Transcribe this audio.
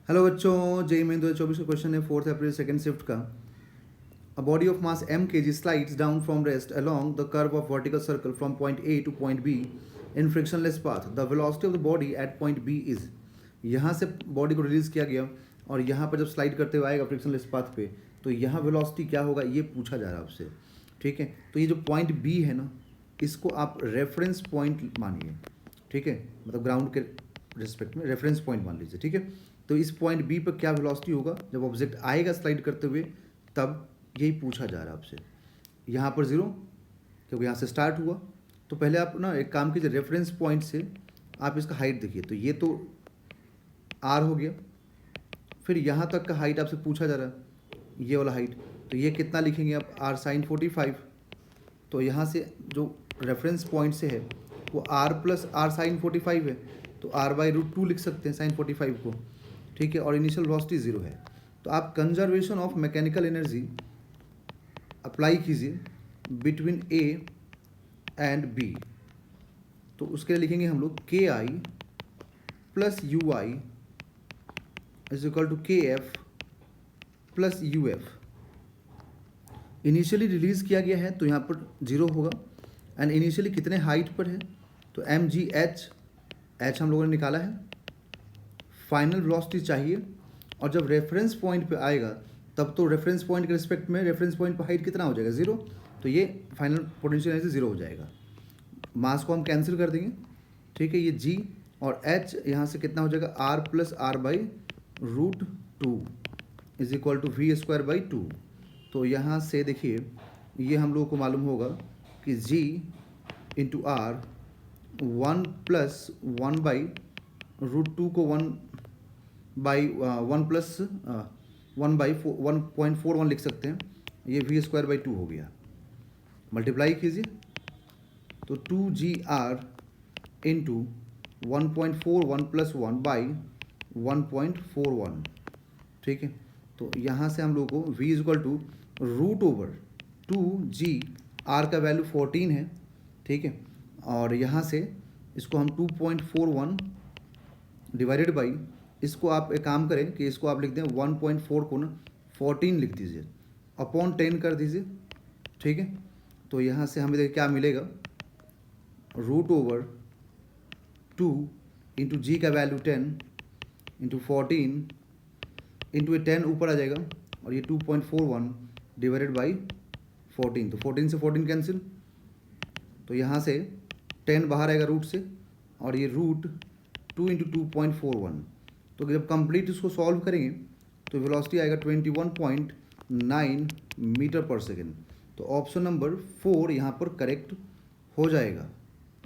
Hello बच्चों, JEE main 2024 का question है 4 अप्रैल सेकंड शिफ्ट का। A body of mass m kg slides down from rest along the curve of vertical circle from point A two point B in frictionless path. The velocity of the body at point B is. यहाँ से body को release किया गया और यहाँ पर जब slide करते हुए आएगा फ्रिक्शनलेस पाथ पे, तो यहाँ वेलोसिटी क्या होगा ये पूछा जा रहा है आपसे। ठीक है, तो ये जो पॉइंट B है ना, इसको आप रेफरेंस पॉइंट मानिए। ठीक है, मतलब ग्राउंड के रिस्पेक्ट में रेफरेंस पॉइंट मान लीजिए। ठीक है, तो इस पॉइंट बी पर क्या वेलोसिटी होगा जब ऑब्जेक्ट आएगा स्लाइड करते हुए, तब यही पूछा जा रहा है आपसे। यहाँ पर ज़ीरो, क्योंकि यहाँ से स्टार्ट हुआ। तो पहले आप ना एक काम कीजिए, रेफरेंस पॉइंट से आप इसका हाइट देखिए। तो ये तो आर हो गया, फिर यहाँ तक का हाइट आपसे पूछा जा रहा है, ये वाला हाइट। तो ये कितना लिखेंगे आप, आर साइन 45। तो यहाँ से जो रेफरेंस पॉइंट से है वो आर प्लस आर साइन 45 है, तो r/√2 लिख सकते हैं साइन 45 को। ठीक है, और इनिशियल वेलोसिटी 0 है। तो आप conservation of mechanical energy apply कीजिए बिटवीन A एंड B। तो उसके लिए लिखेंगे हम लोग KI plus UI is equal to KF plus UF। Initially released किया गया है तो यहाँ पर 0 होगा। एंड इनिशियली कितने हाइट पर है, तो mgh हम लोगों ने निकाला है। फाइनल वेलोसिटी चाहिए, और जब रेफरेंस पॉइंट पे आएगा तब तो रेफरेंस पॉइंट के रिस्पेक्ट में रेफरेंस पॉइंट पर हाइट कितना हो जाएगा, 0। तो ये फाइनल पोटेंशियल एनर्जी 0 हो जाएगा। मास को हम कैंसिल कर देंगे। ठीक है, ये g और h यहाँ से कितना हो जाएगा, r plus r/√2 is equal to v²/2। तो यहाँ से देखिए, ये हम लोगों को मालूम होगा कि g इंटू r 1 प्लस 1/√2 को 1 प्लस 1/1.41 लिख सकते हैं। ये v²/2 हो गया। मल्टीप्लाई कीजिए तो 2gr इंटू 1.41 प्लस 1/1.41। ठीक है, तो यहाँ से हम लोग को v equal to √2g, r का वैल्यू 14 है। ठीक है, और यहाँ से इसको हम 2.41 डिवाइडेड बाई, इसको आप एक काम करें कि इसको आप लिख दें 1.4 को ना 14 लिख दीजिए, अपॉन 10 कर दीजिए। ठीक है, तो यहाँ से हमें देखिए क्या मिलेगा, √2 इंटू जी का वैल्यू 10 इंटू 14 इंटू ये 10 ऊपर आ जाएगा, और ये 2.41 डिवाइडेड बाई 14। तो 14 से 14 कैंसिल, तो यहाँ से 10 बाहर आएगा रूट से, और ये √2 इंटू 2.41। तो जब कंप्लीट इसको सॉल्व करेंगे तो वेलोसिटी आएगा 21.9 मीटर पर सेकेंड। तो ऑप्शन नंबर 4 यहाँ पर करेक्ट हो जाएगा।